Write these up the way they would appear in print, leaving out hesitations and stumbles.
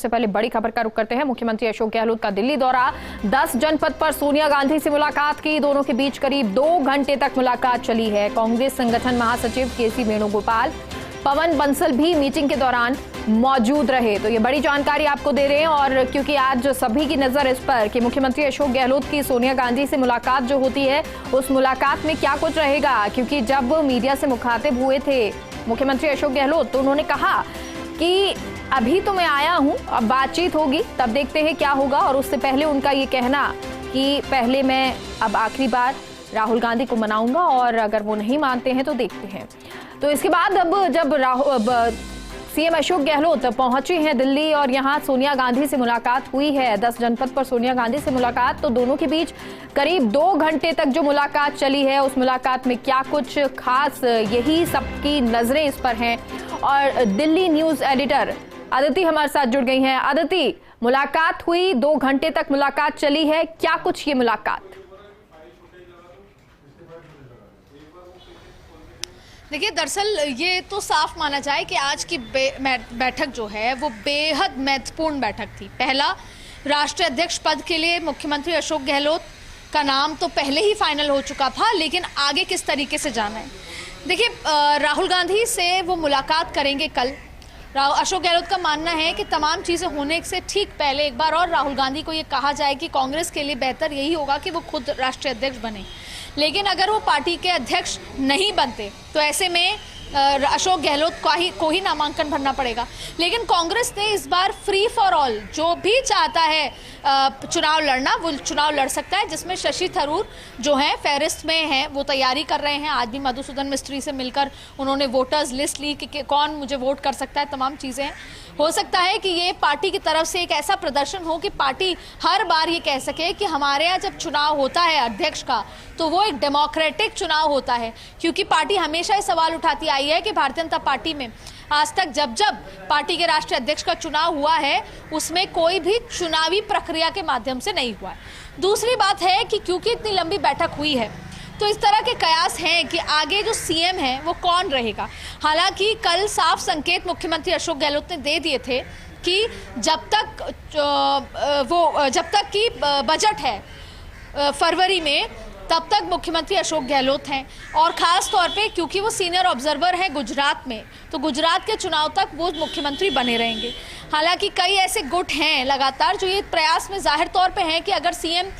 सबसे पहले बड़ी खबर का रुख करते हैं। मुख्यमंत्री अशोक गहलोत का दिल्ली दौरा, 10 जनपद पर सोनिया गांधी से मुलाकात की। दोनों के बीच करीब 2 घंटे तक मुलाकात चली है। कांग्रेस संगठन महासचिव केसी वेणुगोपाल, पवन बंसल भी मीटिंग के दौरान मौजूद रहे। तो ये बड़ी जानकारी आपको दे रहे हैं। और क्योंकि आज सभी की नजर इस पर कि मुख्यमंत्री अशोक गहलोत की सोनिया गांधी से मुलाकात जो होती है, उस मुलाकात में क्या कुछ रहेगा, क्योंकि जब मीडिया से मुखातिब हुए थे मुख्यमंत्री अशोक गहलोत तो उन्होंने कहा कि अभी तो मैं आया हूं, अब बातचीत होगी, तब देखते हैं क्या होगा। और उससे पहले उनका ये कहना कि पहले मैं अब आखिरी बार राहुल गांधी को मनाऊंगा और अगर वो नहीं मानते हैं तो देखते हैं। तो इसके बाद अब जब सीएम अशोक गहलोत पहुंचे हैं दिल्ली और यहां सोनिया गांधी से मुलाकात हुई है, 10 जनपद पर सोनिया गांधी से मुलाकात, तो दोनों के बीच करीब 2 घंटे तक जो मुलाकात चली है, उस मुलाकात में क्या कुछ खास, यही सबकी नजरें इस पर हैं। और दिल्ली न्यूज एडिटर अदिति हमारे साथ जुड़ गई हैं। अदिति, मुलाकात हुई, 2 घंटे तक मुलाकात चली है, क्या कुछ ये मुलाकात? देखिए, दरअसल ये तो साफ माना जाए कि आज की बैठक जो है वो बेहद महत्वपूर्ण बैठक थी। पहला, राष्ट्रीय अध्यक्ष पद के लिए मुख्यमंत्री अशोक गहलोत का नाम तो पहले ही फाइनल हो चुका था, लेकिन आगे किस तरीके से जाना है। देखिए, राहुल गांधी से वो मुलाकात करेंगे कल। अशोक गहलोत का मानना है कि तमाम चीज़ें होने से ठीक पहले एक बार और राहुल गांधी को ये कहा जाए कि कांग्रेस के लिए बेहतर यही होगा कि वो खुद राष्ट्रीय अध्यक्ष बने। लेकिन अगर वो पार्टी के अध्यक्ष नहीं बनते तो ऐसे में अशोक गहलोत को ही नामांकन भरना पड़ेगा। लेकिन कांग्रेस ने इस बार फ्री फॉर ऑल, जो भी चाहता है चुनाव लड़ना वो चुनाव लड़ सकता है, जिसमें शशि थरूर जो हैं फहरिस्त में हैं, वो तैयारी कर रहे हैं। आज भी मधुसूदन मिस्त्री से मिलकर उन्होंने वोटर्स लिस्ट ली कि कौन मुझे वोट कर सकता है, तमाम चीज़ें हैं। हो सकता है कि ये पार्टी की तरफ से एक ऐसा प्रदर्शन हो कि पार्टी हर बार ये कह सके कि हमारे यहाँ जब चुनाव होता है अध्यक्ष का तो वो एक डेमोक्रेटिक चुनाव होता है। क्योंकि पार्टी हमेशा ये सवाल उठाती आई है कि भारतीय जनता पार्टी में आज तक जब पार्टी के राष्ट्रीय अध्यक्ष का चुनाव हुआ है उसमें कोई भी चुनावी प्रक्रिया के माध्यम से नहीं हुआ है। दूसरी बात है कि क्योंकि इतनी लंबी बैठक हुई है तो इस तरह के कयास हैं कि आगे जो सीएम है वो कौन रहेगा। हालांकि कल साफ संकेत मुख्यमंत्री अशोक गहलोत ने दे दिए थे कि जब तक की बजट है फरवरी में, तब तक मुख्यमंत्री अशोक गहलोत हैं। और ख़ास तौर पे क्योंकि वो सीनियर ऑब्जर्वर हैं गुजरात में, तो गुजरात के चुनाव तक वो मुख्यमंत्री बने रहेंगे। हालांकि कई ऐसे गुट हैं लगातार जो ये प्रयास में जाहिर तौर पे हैं कि अगर सीएम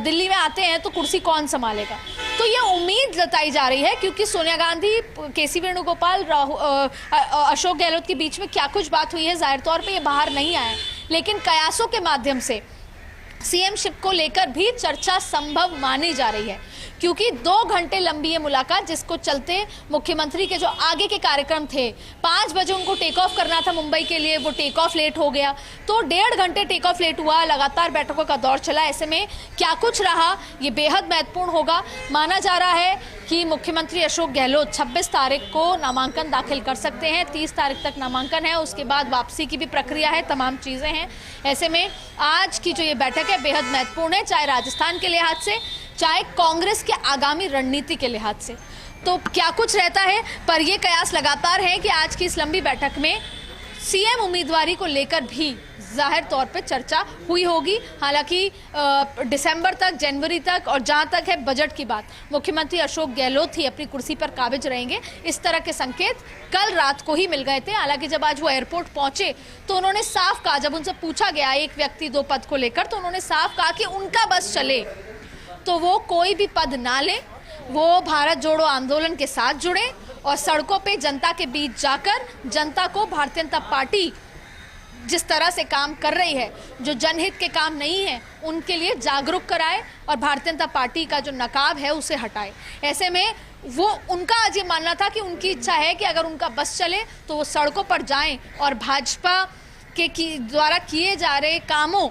दिल्ली में आते हैं तो कुर्सी कौन संभालेगा। तो ये उम्मीद जताई जा रही है क्योंकि सोनिया गांधी, केसी वेणुगोपाल, अशोक गहलोत के बीच में क्या कुछ बात हुई है जाहिर तौर पे ये बाहर नहीं आया, लेकिन कयासों के माध्यम से सीएम शिप को लेकर भी चर्चा संभव मानी जा रही है। क्योंकि 2 घंटे लंबी ये मुलाकात, जिसको चलते मुख्यमंत्री के जो आगे के कार्यक्रम थे, 5 बजे उनको टेक ऑफ करना था मुंबई के लिए, वो टेक ऑफ लेट हो गया, तो 1.5 घंटे टेक ऑफ लेट हुआ। लगातार बैठकों का दौर चला। ऐसे में क्या कुछ रहा ये बेहद महत्वपूर्ण होगा। माना जा रहा है कि मुख्यमंत्री अशोक गहलोत 26 तारीख को नामांकन दाखिल कर सकते हैं। 30 तारीख तक नामांकन है, उसके बाद वापसी की भी प्रक्रिया है, तमाम चीज़ें हैं। ऐसे में आज की जो ये बैठक है बेहद महत्वपूर्ण है, चाहे राजस्थान के लिहाज से, चाहे कांग्रेस के आगामी रणनीति के लिहाज से। तो क्या कुछ रहता है, पर ये कयास लगातार है कि आज की इस लंबी बैठक में सीएम उम्मीदवारी को लेकर भी जाहिर तौर पे चर्चा हुई होगी। हालांकि दिसंबर तक, जनवरी तक, और जहां तक है बजट की बात, मुख्यमंत्री अशोक गहलोत ही अपनी कुर्सी पर काबिज रहेंगे, इस तरह के संकेत कल रात को ही मिल गए थे। हालांकि जब आज वो एयरपोर्ट पहुंचे तो उन्होंने साफ कहा, जब उनसे पूछा गया एक व्यक्ति 2 पद को लेकर, तो उन्होंने साफ कहा कि उनका बस चले तो वो कोई भी पद ना ले, वो भारत जोड़ो आंदोलन के साथ जुड़े और सड़कों पे जनता के बीच जाकर जनता को भारतीय जनता पार्टी जिस तरह से काम कर रही है, जो जनहित के काम नहीं है, उनके लिए जागरूक कराए और भारतीय जनता पार्टी का जो नकाब है उसे हटाए। ऐसे में वो उनका आज ये मानना था कि उनकी इच्छा है कि अगर उनका बस चले तो वो सड़कों पर जाएं और भाजपा के द्वारा किए जा रहे कामों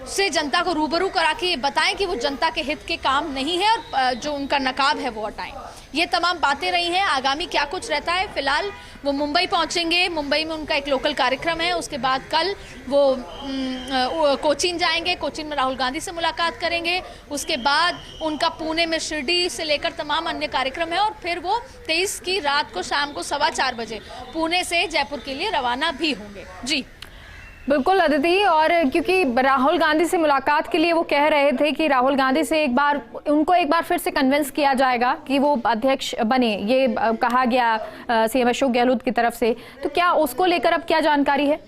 से जनता को रूबरू करा के ये बताएं कि वो जनता के हित के काम नहीं है और जो उनका नकाब है वो हटाएं। ये तमाम बातें रही हैं। आगामी क्या कुछ रहता है, फिलहाल वो मुंबई पहुंचेंगे, मुंबई में उनका एक लोकल कार्यक्रम है, उसके बाद कल वो कोचीन जाएंगे, कोचीन में राहुल गांधी से मुलाकात करेंगे, उसके बाद उनका पुणे में शिरडी से लेकर तमाम अन्य कार्यक्रम है और फिर वो 23 की रात को शाम को 4:15 बजे पुणे से जयपुर के लिए रवाना भी होंगे। जी बिल्कुल अदिति, और क्योंकि राहुल गांधी से मुलाकात के लिए वो कह रहे थे कि राहुल गांधी से उनको एक बार फिर से कन्विंस किया जाएगा कि वो अध्यक्ष बने, ये कहा गया सीएम अशोक गहलोत की तरफ से। तो क्या उसको लेकर अब क्या जानकारी है?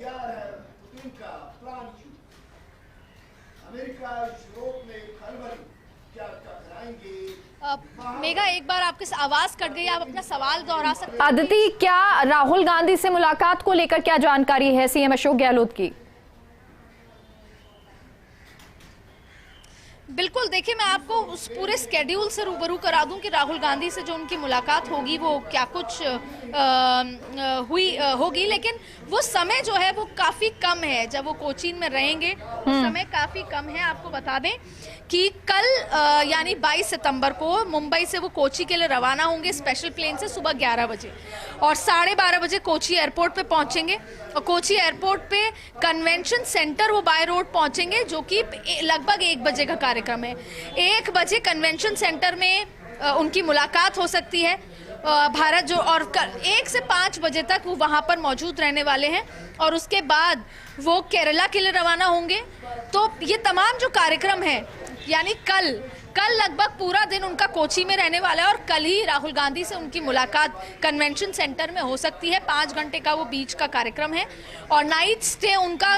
मेघा, एक बार आपकी आवाज कट गई, आप अपना सवाल दोहरा सकते हैं? अदिति, क्या राहुल गांधी से मुलाकात को लेकर क्या जानकारी है सीएम अशोक गहलोत की? बिल्कुल, देखिए मैं आपको उस पूरे स्केड्यूल से रूबरू करा दूं कि राहुल गांधी से जो उनकी मुलाकात होगी वो क्या कुछ होगी, लेकिन वो समय जो है वो काफ़ी कम है। जब वो कोचीन में रहेंगे वो समय काफ़ी कम है। आपको बता दें कि कल यानी 22 सितंबर को मुंबई से वो कोची के लिए रवाना होंगे स्पेशल प्लेन से सुबह 11 बजे, और 12:30 बजे कोची एयरपोर्ट पे पहुंचेंगे, और कोची एयरपोर्ट पे कन्वेंशन सेंटर वो बाय रोड पहुंचेंगे, जो कि लगभग 1 बजे का कार्यक्रम है। 1 बजे कन्वेंशन सेंटर में उनकी मुलाकात हो सकती है भारत जो, और 1 से 5 बजे तक वो वहाँ पर मौजूद रहने वाले हैं, और उसके बाद वो केरला के लिए रवाना होंगे। तो ये तमाम जो कार्यक्रम है, यानी कल लगभग पूरा दिन उनका कोची में रहने वाला है, और कल ही राहुल गांधी से उनकी मुलाकात कन्वेंशन सेंटर में हो सकती है। 5 घंटे का वो बीच का कार्यक्रम है, और नाइट स्टे उनका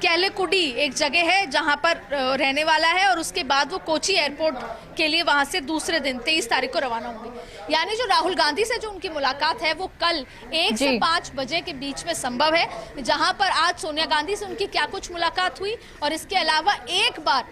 कैलेकुडी एक जगह है जहां पर रहने वाला है, और उसके बाद वो कोची एयरपोर्ट के लिए वहां से दूसरे दिन 23 तारीख को रवाना होंगे। यानी जो राहुल गांधी से जो उनकी मुलाकात है वो कल 1 से 5 बजे के बीच में संभव है, जहां पर आज सोनिया गांधी से उनकी क्या कुछ मुलाकात हुई, और इसके अलावा एक बार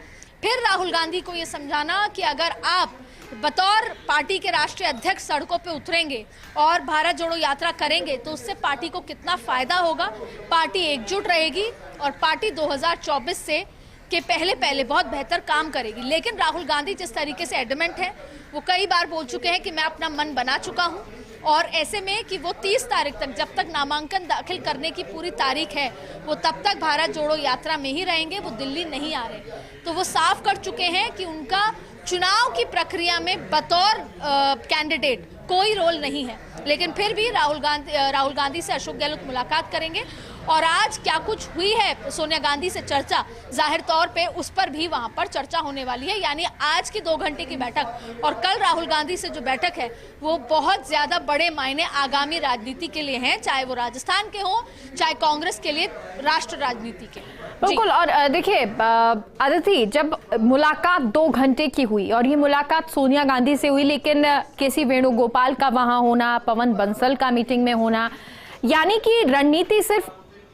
फिर राहुल गांधी को ये समझाना कि अगर आप बतौर पार्टी के राष्ट्रीय अध्यक्ष सड़कों पे उतरेंगे और भारत जोड़ो यात्रा करेंगे तो उससे पार्टी को कितना फायदा होगा। पार्टी एकजुट रहेगी और पार्टी 2024 से के पहले बहुत बेहतर काम करेगी। लेकिन राहुल गांधी जिस तरीके से एडमेंट है, वो कई बार बोल चुके हैं कि मैं अपना मन बना चुका हूं, और ऐसे में कि वो 30 तारीख तक, जब तक नामांकन दाखिल करने की पूरी तारीख है, वो तब तक भारत जोड़ो यात्रा में ही रहेंगे, वो दिल्ली नहीं आ रहे। तो वो साफ कर चुके हैं कि उनका चुनाव की प्रक्रिया में बतौर कैंडिडेट कोई रोल नहीं है। लेकिन फिर भी राहुल गांधी से अशोक गहलोत मुलाकात करेंगे, और आज क्या कुछ हुई है सोनिया गांधी से चर्चा, जाहिर तौर पे उस पर भी वहां पर चर्चा होने वाली है। यानी आज की 2 घंटे की बैठक और कल राहुल गांधी से जो बैठक है वो बहुत ज्यादा बड़े मायने आगामी राजनीति के लिए हैं, चाहे वो राजस्थान के हों, चाहे कांग्रेस के लिए राष्ट्र राजनीति के। बिल्कुल, और देखिए अदिति, जब मुलाकात 2 घंटे की हुई, और ये मुलाकात सोनिया गांधी से हुई, लेकिन केसी वेणुगोपाल का वहां होना, पवन बंसल का मीटिंग में होना, यानी कि रणनीति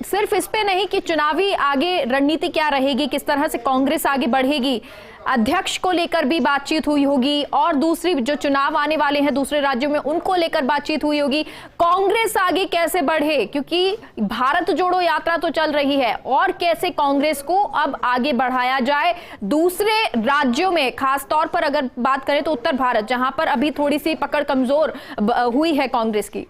सिर्फ इस पे नहीं कि चुनावी आगे रणनीति क्या रहेगी, किस तरह से कांग्रेस आगे बढ़ेगी, अध्यक्ष को लेकर भी बातचीत हुई होगी, और दूसरी जो चुनाव आने वाले हैं दूसरे राज्यों में उनको लेकर बातचीत हुई होगी। कांग्रेस आगे कैसे बढ़े, क्योंकि भारत जोड़ो यात्रा तो चल रही है, और कैसे कांग्रेस को अब आगे बढ़ाया जाए दूसरे राज्यों में, खास तौर पर अगर बात करें तो उत्तर भारत, जहां पर अभी थोड़ी सी पकड़ कमजोर हुई है कांग्रेस की।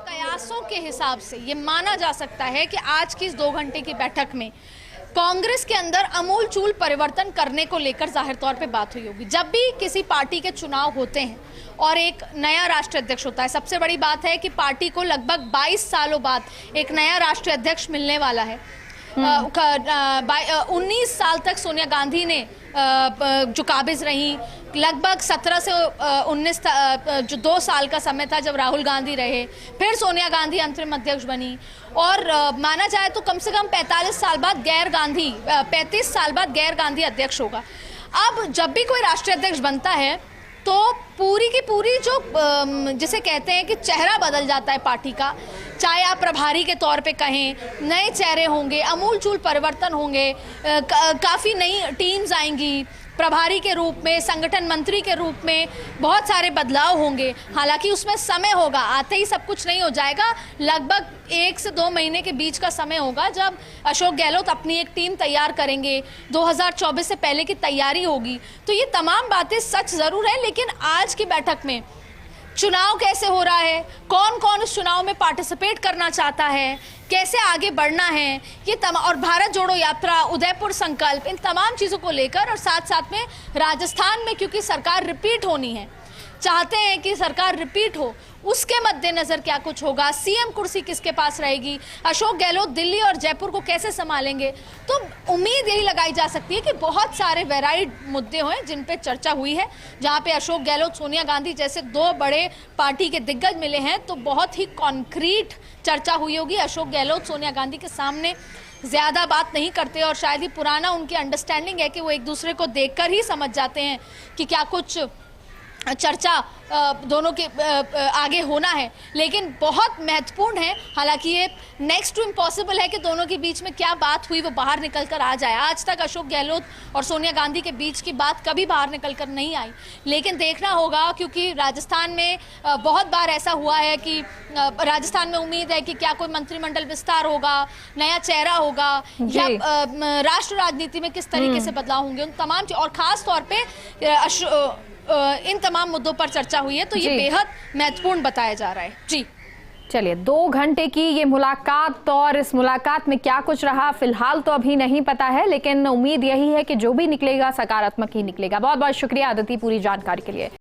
कयासों के हिसाब से ये माना जा सकता है कि आज की इस 2 घंटे की बैठक में कांग्रेस के अंदर अमूलचूल परिवर्तन करने को लेकर जाहिर तौर पे बात हुई होगी। जब भी किसी पार्टी के चुनाव होते हैं और एक नया राष्ट्रीय अध्यक्ष होता है, सबसे बड़ी बात है कि पार्टी को लगभग 22 सालों बाद एक नया राष्ट्रीय अध्यक्ष मिलने वाला है। 19 साल तक सोनिया गांधी ने जो काबिज रही, लगभग 17 से 19 जो 2 साल का समय था जब राहुल गांधी रहे, फिर सोनिया गांधी अंतरिम अध्यक्ष बनी, और माना जाए तो कम से कम 35 साल बाद 35 साल बाद गैर गांधी अध्यक्ष होगा। अब जब भी कोई राष्ट्रीय अध्यक्ष बनता है तो पूरी की पूरी जो जिसे कहते हैं कि चेहरा बदल जाता है पार्टी का, चाहे आप प्रभारी के तौर पे कहें, नए चेहरे होंगे, अमूलचूल परिवर्तन होंगे, काफ़ी नई टीम्स आएंगी, प्रभारी के रूप में, संगठन मंत्री के रूप में बहुत सारे बदलाव होंगे। हालांकि उसमें समय होगा, आते ही सब कुछ नहीं हो जाएगा। लगभग 1 से 2 महीने के बीच का समय होगा जब अशोक गहलोत अपनी एक टीम तैयार करेंगे, 2024 से पहले की तैयारी होगी। तो ये तमाम बातें सच ज़रूर है, लेकिन आज की बैठक में चुनाव कैसे हो रहा है, कौन कौन इस चुनाव में पार्टिसिपेट करना चाहता है, कैसे आगे बढ़ना है, ये और भारत जोड़ो यात्रा, उदयपुर संकल्प, इन तमाम चीज़ों को लेकर, और साथ साथ में राजस्थान में क्योंकि सरकार रिपीट होनी है, चाहते हैं कि सरकार रिपीट हो, उसके मद्देनजर क्या कुछ होगा, सीएम कुर्सी किसके पास रहेगी, अशोक गहलोत दिल्ली और जयपुर को कैसे संभालेंगे। तो उम्मीद यही लगाई जा सकती है कि बहुत सारे वेराइड मुद्दे हैं जिन पे चर्चा हुई है, जहां पे अशोक गहलोत, सोनिया गांधी जैसे दो बड़े पार्टी के दिग्गज मिले हैं, तो बहुत ही कॉन्क्रीट चर्चा हुई होगी। अशोक गहलोत सोनिया गांधी के सामने ज्यादा बात नहीं करते और शायद ही पुराना उनकी अंडरस्टैंडिंग है कि वो एक दूसरे को देखकर ही समझ जाते हैं कि क्या कुछ चर्चा दोनों के आगे होना है। लेकिन बहुत महत्वपूर्ण है, हालांकि ये नेक्स्ट टू इम्पॉसिबल है कि दोनों के बीच में क्या बात हुई वो बाहर निकल कर आ जाए। आज तक अशोक गहलोत और सोनिया गांधी के बीच की बात कभी बाहर निकल कर नहीं आई, लेकिन देखना होगा, क्योंकि राजस्थान में बहुत बार ऐसा हुआ है कि राजस्थान में उम्मीद है कि क्या कोई मंत्रिमंडल विस्तार होगा, नया चेहरा होगा, या राष्ट्र राजनीति में किस तरीके से बदलाव होंगे, उन तमाम और खास तौर पर इन तमाम मुद्दों पर चर्चा हुई है। तो ये बेहद महत्वपूर्ण बताया जा रहा है। जी चलिए, 2 घंटे की ये मुलाकात, और इस मुलाकात में क्या कुछ रहा फिलहाल तो अभी नहीं पता है, लेकिन उम्मीद यही है कि जो भी निकलेगा सकारात्मक ही निकलेगा। बहुत बहुत शुक्रिया अदिति पूरी जानकारी के लिए।